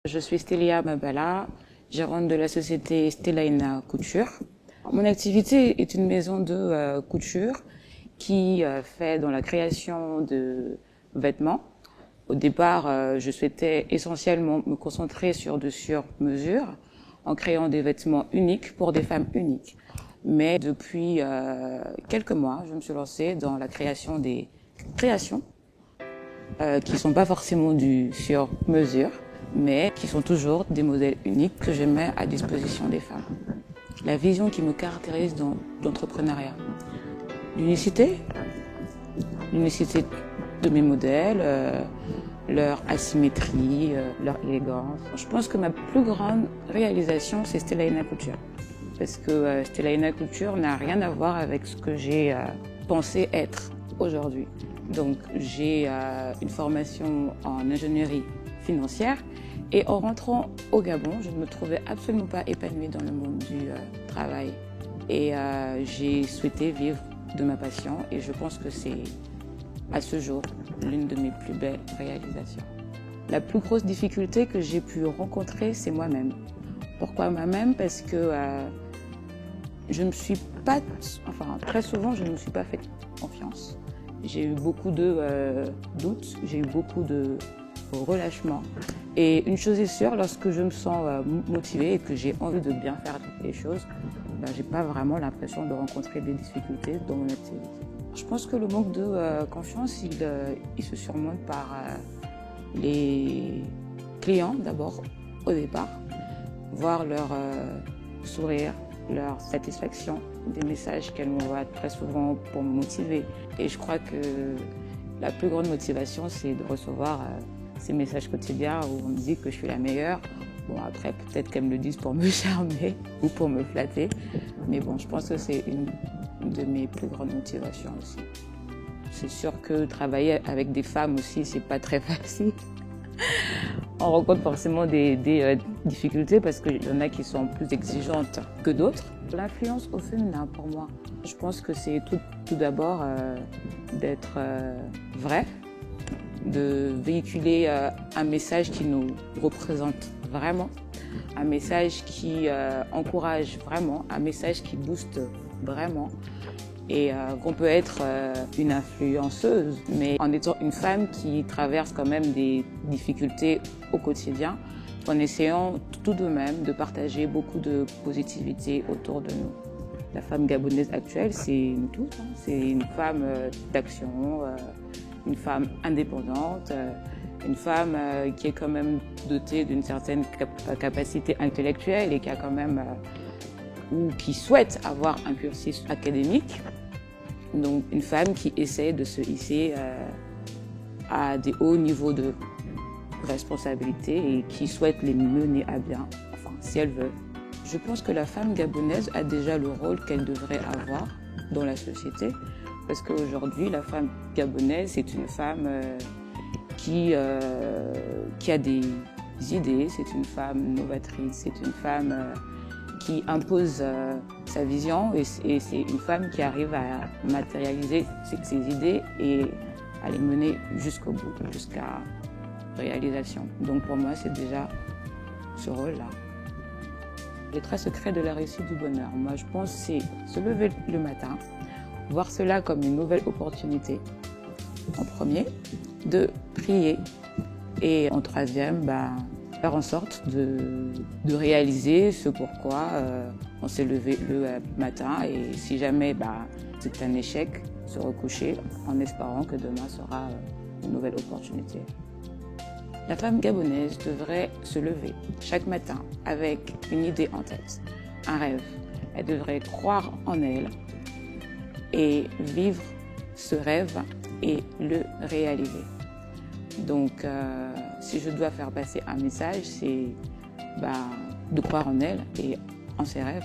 Je suis Stélia Mabala, gérante de la société Stelaina Couture. Mon activité est une maison de couture qui fait dans la création de vêtements. Au départ, je souhaitais essentiellement me concentrer sur de sur-mesure en créant des vêtements uniques pour des femmes uniques. Mais depuis quelques mois, je me suis lancée dans la création des créations qui ne sont pas forcément du sur-mesure, mais qui sont toujours des modèles uniques que je mets à disposition des femmes. La vision qui me caractérise dans l'entrepreneuriat. L'unicité de mes modèles, leur asymétrie, leur élégance. Je pense que ma plus grande réalisation, c'est Stelaina Couture. Parce que Stelaina Couture n'a rien à voir avec ce que j'ai pensé être aujourd'hui. Donc j'ai une formation en ingénierie financière et en rentrant au Gabon, je ne me trouvais absolument pas épanouie dans le monde du travail. Et j'ai souhaité vivre de ma passion et je pense que c'est à ce jour l'une de mes plus belles réalisations. La plus grosse difficulté que j'ai pu rencontrer, c'est moi-même. Pourquoi moi-même? Parce que je ne suis pas, très souvent, je ne me suis pas fait confiance. J'ai eu beaucoup de doutes, j'ai eu beaucoup de relâchement. Et une chose est sûre, lorsque je me sens motivée et que j'ai envie de bien faire les choses, j'ai pas vraiment l'impression de rencontrer des difficultés dans mon activité. Je pense que le manque de confiance, il se surmonte par les clients d'abord au départ, voir leur sourire, leur satisfaction, des messages qu'elles m'envoient très souvent pour me motiver. Et je crois que la plus grande motivation, c'est de recevoir ces messages quotidiens où on me dit que je suis la meilleure. Bon, après, peut-être qu'elles me le disent pour me charmer ou pour me flatter. Mais bon, je pense que c'est une de mes plus grandes motivations aussi. C'est sûr que travailler avec des femmes aussi, c'est pas très facile. On rencontre forcément des difficultés parce qu'il y en a qui sont plus exigeantes que d'autres. L'influence au féminin pour moi, je pense que c'est tout d'abord d'être vrai, de véhiculer un message qui nous représente vraiment, un message qui encourage vraiment, un message qui booste vraiment. Et qu'on peut être une influenceuse, mais en étant une femme qui traverse quand même des difficultés au quotidien, en essayant tout de même de partager beaucoup de positivité autour de nous. La femme gabonaise actuelle, c'est nous toutes, hein. C'est une femme d'action, une femme indépendante, une femme qui est quand même dotée d'une certaine capacité intellectuelle et qui a quand même ou qui souhaite avoir un cursus académique. Donc une femme qui essaie de se hisser à des hauts niveaux de responsabilité et qui souhaite les mener à bien, enfin si elle veut. Je pense que la femme gabonaise a déjà le rôle qu'elle devrait avoir dans la société parce qu'aujourd'hui la femme gabonaise c'est une femme qui a des idées, c'est une femme novatrice, c'est une femme qui impose sa vision et c'est une femme qui arrive à matérialiser ses idées et à les mener jusqu'au bout, jusqu'à réalisation. Donc pour moi, c'est déjà ce rôle-là. Les trois secrets de la réussite du bonheur, moi je pense c'est se lever le matin, voir cela comme une nouvelle opportunité en premier, de prier et en troisième, faire en sorte de réaliser ce pourquoi on s'est levé le matin et si jamais c'est un échec, se recoucher en espérant que demain sera une nouvelle opportunité. La femme gabonaise devrait se lever chaque matin avec une idée en tête, un rêve. Elle devrait croire en elle et vivre ce rêve et le réaliser. Donc, si je dois faire passer un message, c'est de croire en elle et en ses rêves.